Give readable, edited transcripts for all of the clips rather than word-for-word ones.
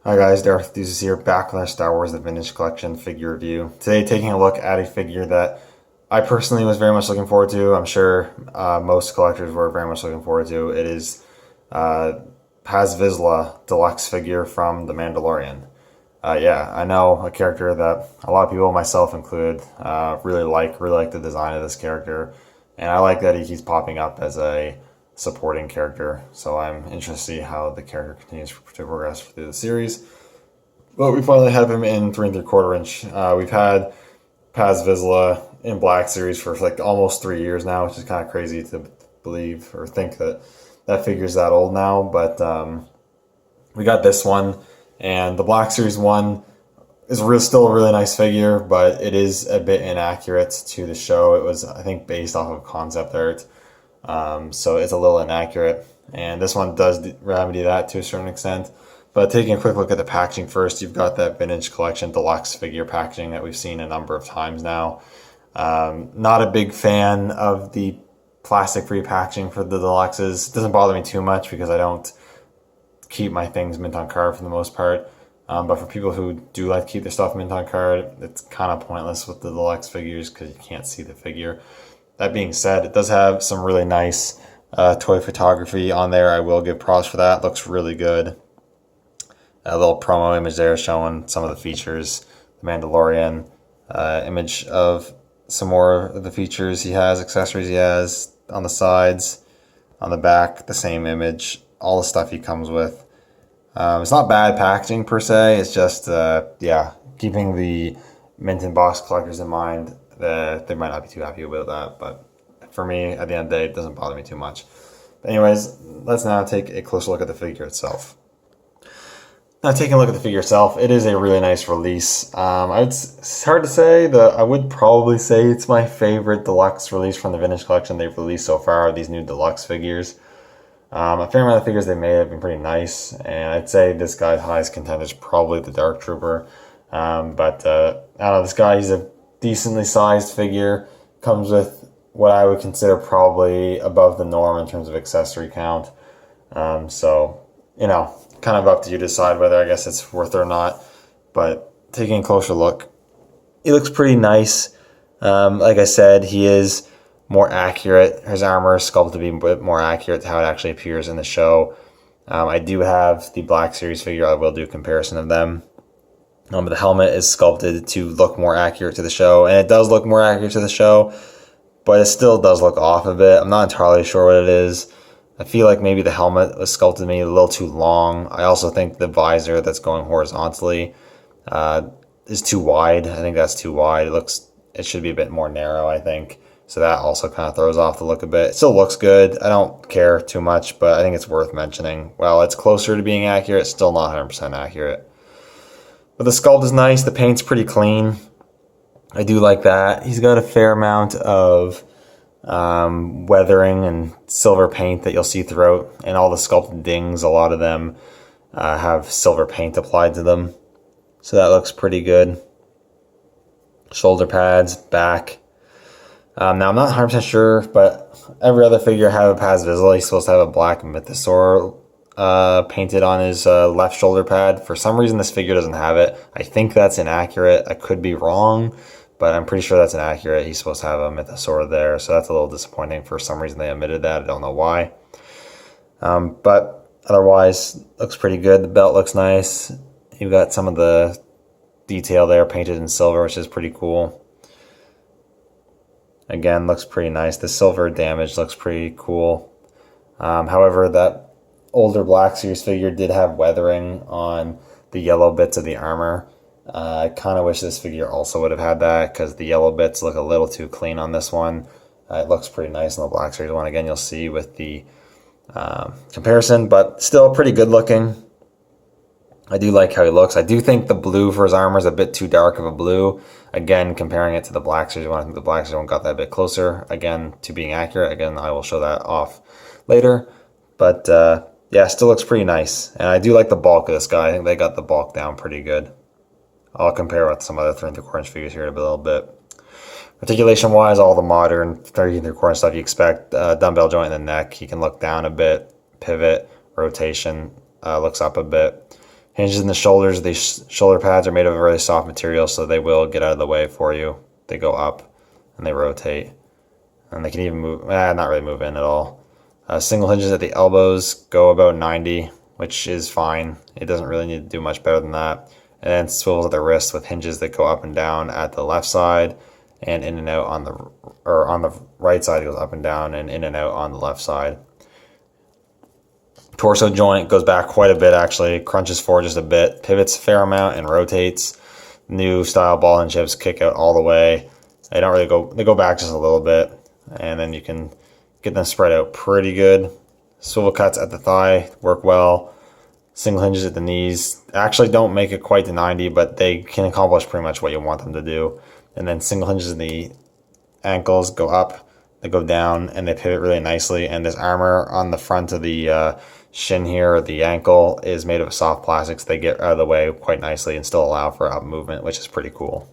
Hi guys, Darth Deuces here, back with our Star Wars The Vintage Collection figure review. Today taking a look at a figure that I personally was very much looking forward to. I'm sure most collectors were very much looking forward to. It is uh, Paz Vizsla Deluxe figure from The Mandalorian. Yeah, I know a character that a lot of people, myself included, really like the design of this character, and I like that he keeps popping up as a supporting character. So I'm interested to see how the character continues to progress through the series. But we finally have him in 3 3/4 inch. We've had Paz Vizsla in Black Series for like almost 3 years now, which is kind of crazy to believe or think that that figure's that old now. But we got this one, and the Black Series one is still a really nice figure, but it is a bit inaccurate to the show. It was, I think, based off of concept art, so it's a little inaccurate. And this one does remedy that to a certain extent. But taking a quick look at the packaging first, you've got that Vintage Collection Deluxe figure packaging that we've seen a number of times now. Not a big fan of the plastic-free packaging for the Deluxes. It doesn't bother me too much because I don't keep my things mint on card for the most part. But for people who do like to keep their stuff mint on card, it's kind of pointless with the Deluxe figures because you can't see the figure. That being said, it does have some really nice toy photography on there. I will give props for that. It looks really good. A little promo image there showing some of the features. The Mandalorian image of some more of the features he has, accessories he has on the sides, on the back, the same image, all the stuff he comes with. It's not bad packaging per se. It's just, yeah, keeping the mint and box collectors in mind, they might not be too happy about that. But for me, at the end of the day, it doesn't bother me too much. But anyways, let's now take a closer look at the figure itself. Now, taking a look at the figure itself, it is a really nice release. It's hard to say. I would probably say it's my favorite Deluxe release from the Vintage Collection they've released so far, these new Deluxe figures. A fair amount of figures they made have been pretty nice, and I'd say this guy's highest contender is probably the Dark Trooper. I don't know, this guy, he's a decently sized figure, comes with what I would consider probably above the norm in terms of accessory count. You know, kind of up to you to decide whether I guess it's worth it or not. But taking a closer look, he looks pretty nice. Like I said, he is more accurate. His armor is sculpted to be a bit more accurate to how it actually appears in the show. I do have the Black Series figure. I will do a comparison of them. But the helmet is sculpted to look more accurate to the show, and it does look more accurate to the show, but it still does look off a bit. I'm not entirely sure what it is. I feel like maybe the helmet was sculpted maybe a little too long. I also think the visor that's going horizontally is too wide. I think that's too wide. It should be a bit more narrow, I think. So that also kind of throws off the look a bit. It still looks good. I don't care too much, but I think it's worth mentioning. While it's closer to being accurate, it's still not 100% accurate. But the sculpt is nice. The paint's pretty clean. I do like that. He's got a fair amount of weathering and silver paint that you'll see throughout, and all the sculpted dings, a lot of them have silver paint applied to them. So that looks pretty good. Shoulder pads, back. Now, I'm not 100% sure, but every other figure I have a Paz Vizsla, he's supposed to have a black mythosaur painted on his left shoulder pad. For some reason, this figure doesn't have it. I think that's inaccurate. I could be wrong, but I'm pretty sure that's inaccurate. He's supposed to have a mythosaur there, so that's a little disappointing. For some reason, they omitted that. I don't know why. But otherwise, looks pretty good. The belt looks nice. You've got some of the detail there painted in silver, which is pretty cool. Again, looks pretty nice. The silver damage looks pretty cool. However, that older Black Series figure did have weathering on the yellow bits of the armor. I kind of wish this figure also would have had that because the yellow bits look a little too clean on this one. It looks pretty nice on the Black Series one. Again, you'll see with the comparison, but still pretty good looking. I do like how he looks. I do think the blue for his armor is a bit too dark of a blue. Again, comparing it to the Black Series one, I think the Black Series one got that a bit closer, again, to being accurate. Again, I will show that off later. But yeah, still looks pretty nice. And I do like the bulk of this guy. I think they got the bulk down pretty good. I'll compare with some other 3 3/4 inch figures here in a little bit. Articulation wise, all the modern 3 3/4 inch stuff you expect. Dumbbell joint in the neck. He can look down a bit, pivot, rotation, looks up a bit. Hinges in the shoulders. These shoulder pads are made of a really soft material, so they will get out of the way for you. They go up and they rotate. And they can even move, not really move in at all. Single hinges at the elbows go about 90, which is fine. It doesn't really need to do much better than that. And then swivels at the wrist with hinges that go up and down at the left side and in and out on the right side. It goes up and down and in and out on the left side. Torso joint goes back quite a bit actually, crunches forward just a bit, pivots a fair amount and rotates. New style ball and chips kick out all the way. They don't really go, they go back just a little bit, and then you can get them spread out pretty good. Swivel cuts at the thigh work well. Single hinges at the knees actually don't make it quite to 90, but they can accomplish pretty much what you want them to do. And then single hinges in the ankles go up, they go down, and they pivot really nicely. And this armor on the front of the shin here, or the ankle, is made of soft plastics. They get out of the way quite nicely and still allow for up movement, which is pretty cool.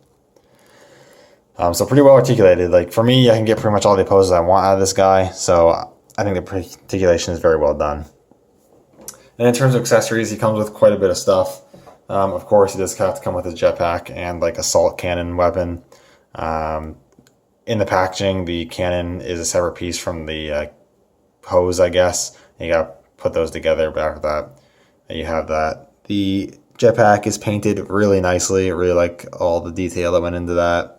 So pretty well articulated. Like for me, I can get pretty much all the poses I want out of this guy. So I think the articulation is very well done. And in terms of accessories, he comes with quite a bit of stuff. Of course, he does have to come with his jetpack and like a salt cannon weapon. In the packaging, the cannon is a separate piece from the hose, I guess. And you got to put those together, but after that, you have that. The jetpack is painted really nicely. I really like all the detail that went into that.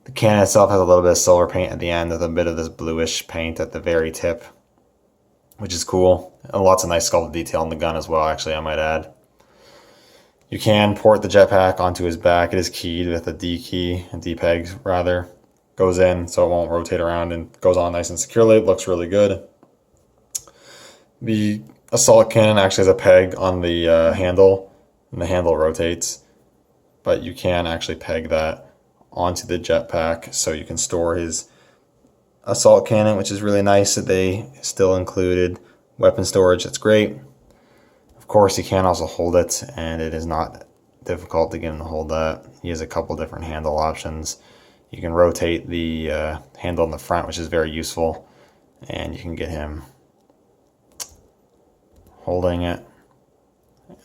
The cannon itself has a little bit of silver paint at the end with a bit of this bluish paint at the very tip, which is cool. And lots of nice sculpted detail on the gun as well, actually, I might add. You can port the jetpack onto his back. It is keyed with a D key, a D peg rather. Goes in so it won't rotate around and goes on nice and securely. It looks really good. The assault cannon actually has a peg on the handle, and the handle rotates, but you can actually peg that onto the jetpack so you can store his assault cannon, which is really nice that they still included weapon storage. That's great. Of course, you can also hold it, and it is not difficult to get him to hold that. He has a couple different handle options. You can rotate the handle in the front, which is very useful, and you can get him holding it.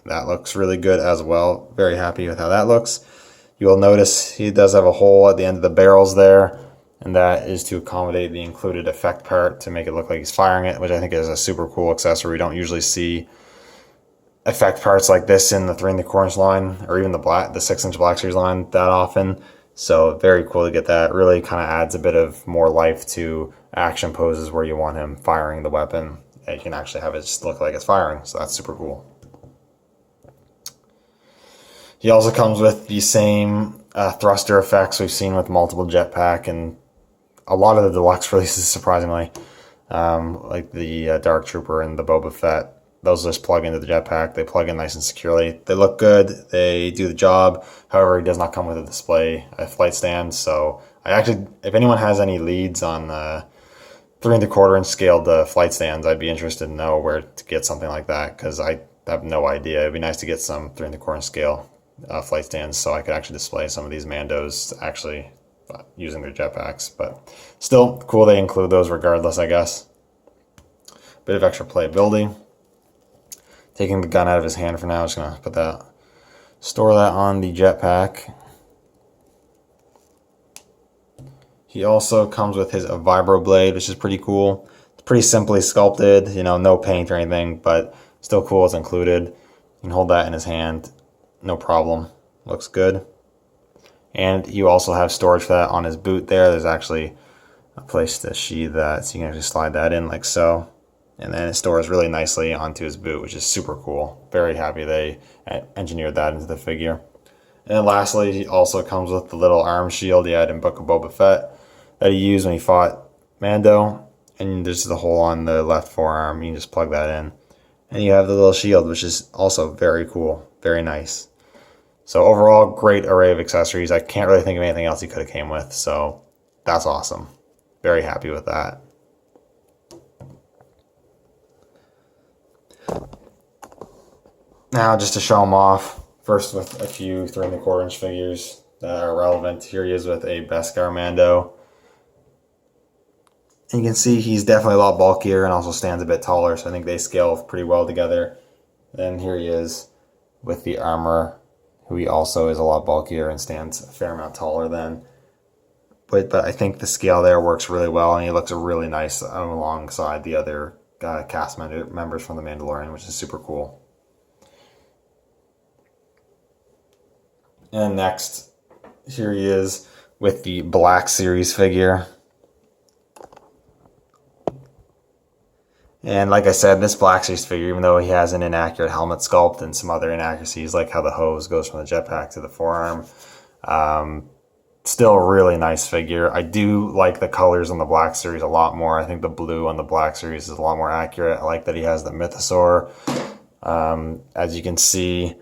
That looks really good as well. Very happy with how that looks. You will notice he does have a hole at the end of the barrels there, and that is to accommodate the included effect part to make it look like he's firing it, which I think is a super cool accessory. We don't usually see effect parts like this in the 3 1/4" line, or even the 6" Black Series line that often. So very cool to get that. Really kind of adds a bit of more life to action poses where you want him firing the weapon. And you can actually have it just look like it's firing, so that's super cool. He also comes with the same thruster effects we've seen with multiple jetpack and a lot of the deluxe releases, surprisingly, like the Dark Trooper and the Boba Fett. Those just plug into the jetpack. They plug in nice and securely. They look good. They do the job. However, it does not come with a display, a flight stand. So I actually, if anyone has any leads on 3 1/4" scaled flight stands, I'd be interested to know where to get something like that, because I have no idea. It'd be nice to get some 3 1/4" scale flight stands so I could actually display some of these Mandos actually using their jetpacks. But still cool they include those regardless, I guess. Bit of extra playability. Taking the gun out of his hand for now. I'm just going to store that on the jetpack. He also comes with his vibro blade, which is pretty cool. It's pretty simply sculpted, you know, no paint or anything, but still cool it's included. You can hold that in his hand, no problem. Looks good. And you also have storage for that on his boot there. There's actually a place to sheathe that, so you can actually slide that in like so. And then it stores really nicely onto his boot, which is super cool. Very happy they engineered that into the figure. And then lastly, he also comes with the little arm shield he had in Book of Boba Fett that he used when he fought Mando. And there's the hole on the left forearm. You can just plug that in. And you have the little shield, which is also very cool. Very nice. So overall, great array of accessories. I can't really think of anything else he could have came with. So that's awesome. Very happy with that. Now, just to show him off, first with a few 3 1/4" figures that are relevant. Here he is with a Beskar Mando. And you can see he's definitely a lot bulkier and also stands a bit taller, so I think they scale pretty well together. Then here he is with the armor, who he also is a lot bulkier and stands a fair amount taller than. But I think the scale there works really well, and he looks really nice alongside the other cast members from The Mandalorian, which is super cool. And next, here he is with the Black Series figure. And like I said, this Black Series figure, even though he has an inaccurate helmet sculpt and some other inaccuracies, like how the hose goes from the jetpack to the forearm, still a really nice figure. I do like the colors on the Black Series a lot more. I think the blue on the Black Series is a lot more accurate. I like that he has the mythosaur. As you can see,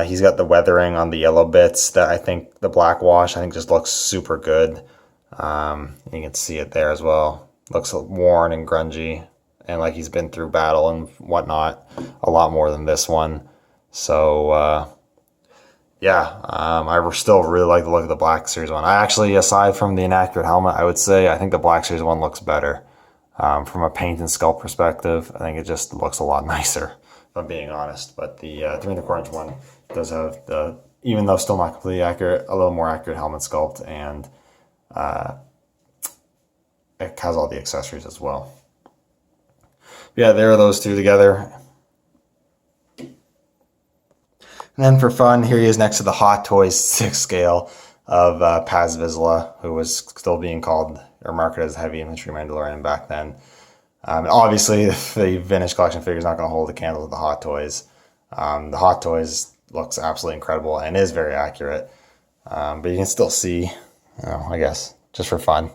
he's got the weathering on the yellow bits that I think the black wash, I think, just looks super good. You can see it there as well. Looks worn and grungy, and like he's been through battle and whatnot a lot more than this one. So, I still really like the look of the Black Series one. I actually, aside from the inaccurate helmet, I would say I think the Black Series one looks better. From a paint and sculpt perspective, I think it just looks a lot nicer, if I'm being honest. But the 3¼ inch one does have the, even though still not completely accurate, a little more accurate helmet sculpt, and it has all the accessories as well. Yeah, there are those two together. And then for fun, here he is next to the Hot Toys 6 scale of Paz Vizsla, who was still being called or marketed as Heavy Infantry Mandalorian back then. Obviously, the vintage collection figure is not going to hold the candle to the Hot Toys. The Hot Toys looks absolutely incredible and is very accurate. But you can still see, I guess, just for fun.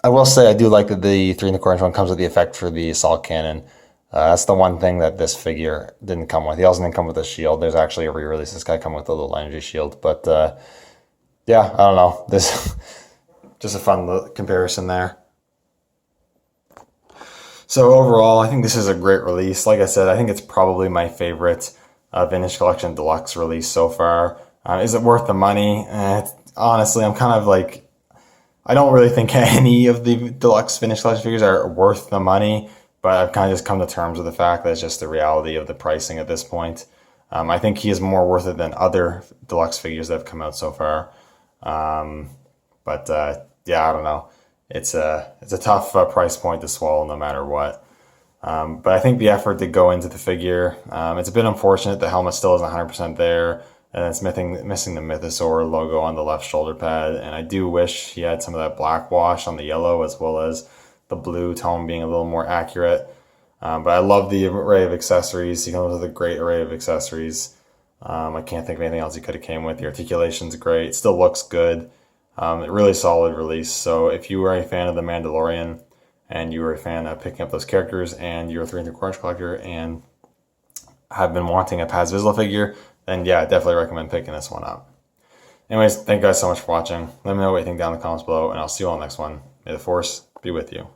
I will say I do like that the 3¼ inch one comes with the effect for the assault cannon. That's the one thing that this figure didn't come with. He also didn't come with a shield. There's actually a re-release. This guy come with a little energy shield. But I don't know. This just a fun comparison there. So overall, I think this is a great release. Like I said, I think it's probably my favorite Vintage Collection Deluxe release so far. Is it worth the money? Honestly, I'm kind of like, I don't really think any of the Deluxe Vintage Collection figures are worth the money, but I've kind of just come to terms with the fact that it's just the reality of the pricing at this point. I think he is more worth it than other Deluxe figures that have come out so far. I don't know. It's a tough price point to swallow no matter what. But I think the effort to go into the figure, it's a bit unfortunate the helmet still isn't 100% there, and it's missing the Mythosaur logo on the left shoulder pad. And I do wish he had some of that black wash on the yellow, as well as the blue tone being a little more accurate. But I love the array of accessories. He comes with a great array of accessories. I can't think of anything else he could have came with. The articulation's great. It still looks good. Really solid release. So if you were a fan of The Mandalorian and you were a fan of picking up those characters and you're a 3¾ inch collector and have been wanting a Paz Vizsla figure, then yeah, I definitely recommend picking this one up. Anyways, thank you guys so much for watching. Let me know what you think down in the comments below, and I'll see you all next one. May the Force be with you.